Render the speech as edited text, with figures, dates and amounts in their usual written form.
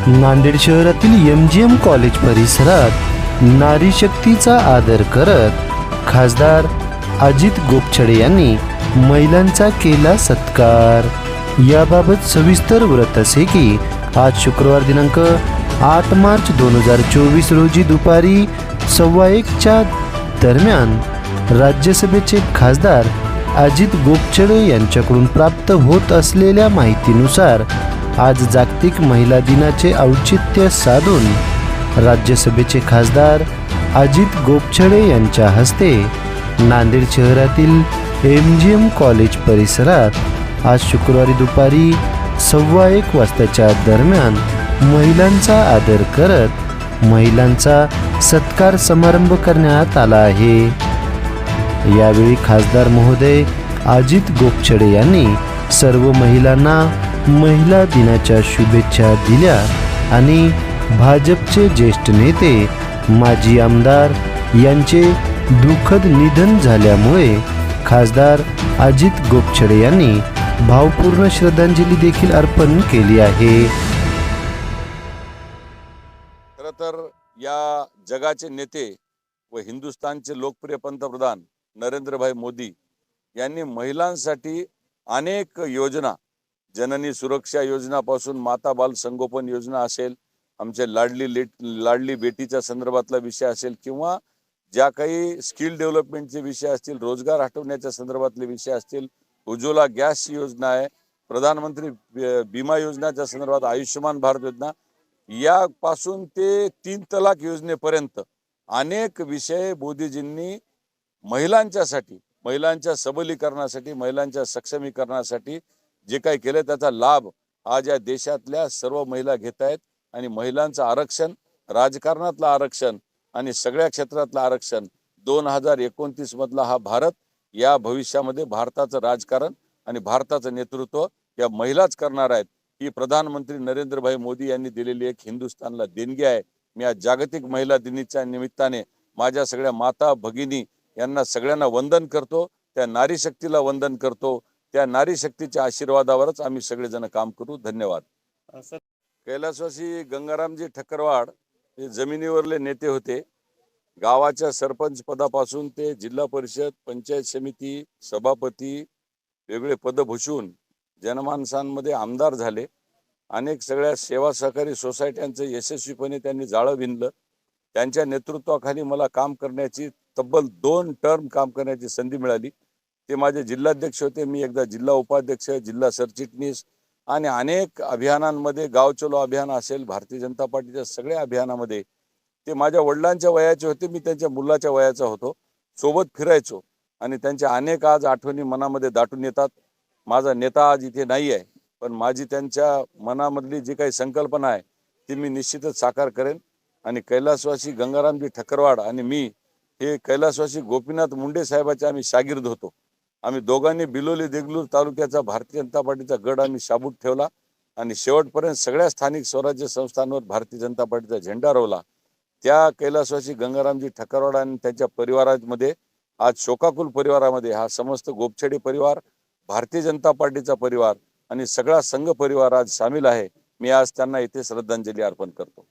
नांदेड शहरातील MGM college परिसरात नारी शक्तीचा आदर करत खासदार अजित गोपछडे यांनी महिलांचा केला सत्कार। याबाबत सविस्तर वृत्त असे की आज शुक्रवार दिनांक 8 मार्च 2024 रोजी दुपारी 1:15च्या दरम्यान राज्यसभेचे खासदार अजित गोपछडे यांच्याकडून प्राप्त होत असलेल्या माहितीनुसार आज जागतिक महिला दिनाचे औचित्य साधून राज्यसभेचे खासदार अजित गोपछडे यांच्या हस्ते नांदेड शहरातील MGM कॉलेज परिसरात आज शुक्रवारी दुपारी 1:15 वाजताच्या दरम्यान महिलांचा आदर करत महिलांचा सत्कार समारंभ करण्यात आला आहे। यावेळी खासदार महोदय अजित गोपछडे यांनी सर्व महिलांना महिला दिनाच्या शुभेच्छा दिल्या आणि भाजपचे ज्येष्ठ नेते माजी आमदार यांचे दुःखद निधन झाल्यामुळे खासदार अजित गोपछडे यांनी भावपूर्ण श्रद्धांजली देखील अर्पण केली आहे। खरं तर या जगाचे नेते व हिंदुस्थानचे लोकप्रिय पंतप्रधान नरेंद्रभाई मोदी यांनी महिलांसाठी अनेक योजना, जननी सुरक्षा योजनापासून माता बाल संगोपन योजना असेल, आमचे लाडली बेटीच्या संदर्भातला विषय असेल किंवा ज्या काही स्किल डेव्हलपमेंटचे विषय असतील, रोजगार हटवण्याच्या संदर्भातले विषय असतील, उज्ज्वला गॅस योजना आहे, प्रधानमंत्री विमा योजनाच्या संदर्भात आयुष्यमान भारत योजना, यापासून ते 3 तलाक योजनेपर्यंत अनेक विषय मोदीजींनी महिलांच्यासाठी, महिलांच्या सबलीकरणासाठी, महिलांच्या सक्षमीकरणासाठी जे काही केले त्याचा लाभ आज या देशातल्या सर्व महिला घेत आहेत। आणि महिलांचं आरक्षण, राजकारणातलं आरक्षण आणि सगळ्या क्षेत्रातलं आरक्षण 2029 मधला हा भारत, या भविष्यामध्ये भारताचं राजकारण आणि भारताचं नेतृत्व या महिलाच करणार आहेत। ही प्रधानमंत्री नरेंद्रभाई मोदी यांनी दिलेली एक हिंदुस्थानला देणगी आहे। मी आज जागतिक महिला दिनाच्या निमित्ताने माझ्या सगळ्या माता भगिनी यांना सगळ्यांना वंदन करतो, त्या नारी शक्तीला वंदन करतो। त्या नारी शक्तीच्या आशीर्वादावरच आम्ही सगळेजण काम करू। धन्यवाद। कैलासवासी गंगारामजी ठक्करवाड हे जमिनीवरले नेते होते। गावाच्या सरपंच पदापासून ते जिल्हा परिषद, पंचायत समिती, सभापती वेगळे पद भूषून जनमानसांमध्ये आमदार झाले। अनेक सगळ्या सेवा सहकारी सोसायट्यांचं यशस्वीपणे त्यांनी जाळं विणलं। त्यांच्या नेतृत्वाखाली मला काम करण्याची, तब्बल 2 टर्म काम करण्याची संधी मिळाली। ते माझे जिल्हाध्यक्ष होते, मी एकदा जिल्हा उपाध्यक्ष, जिल्हा सरचिटणीस आणि अनेक अभियानांमध्ये, गाव चलो अभियान असेल, भारतीय जनता पार्टीच्या सगळ्या अभियानामध्ये ते माझ्या वडिलांच्या वयाचे होते, मी त्यांच्या मुलाच्या वयाचा होतो, सोबत फिरायचो आणि त्यांच्या अनेक आज आठवणी मनामध्ये दाटून येतात। माझा नेता आज इथे नाही आहे, पण माझी त्यांच्या मनामधली जी काही संकल्पना आहे ती मी निश्चितच साकार करेन। आणि कैलासवासी गंगारामजी ठक्करवाड आणि मी हे कैलासवासी गोपीनाथ मुंडे साहेबांचे आम्ही शागिर्द होतो। आम्ही दोघांनी बिलोली देगलूर तालुक्याचा भारतीय जनता पार्टीचा गड आम्ही शाबूत ठेवला आणि शेवटपर्यंत सगळ्या स्थानिक स्वराज्य संस्थांवर भारतीय जनता पार्टीचा झेंडा रोवला। त्या कैलासवासी गंगारामजी ठक्करवाड आणि त्यांच्या परिवारामध्ये आज शोकाकुल परिवारामध्ये हा समस्त गोपछडे परिवार, भारतीय जनता पार्टीचा परिवार आणि सगळा संघ परिवार आज सामील आहे। मी आज त्यांना इथे श्रद्धांजली अर्पण करतो।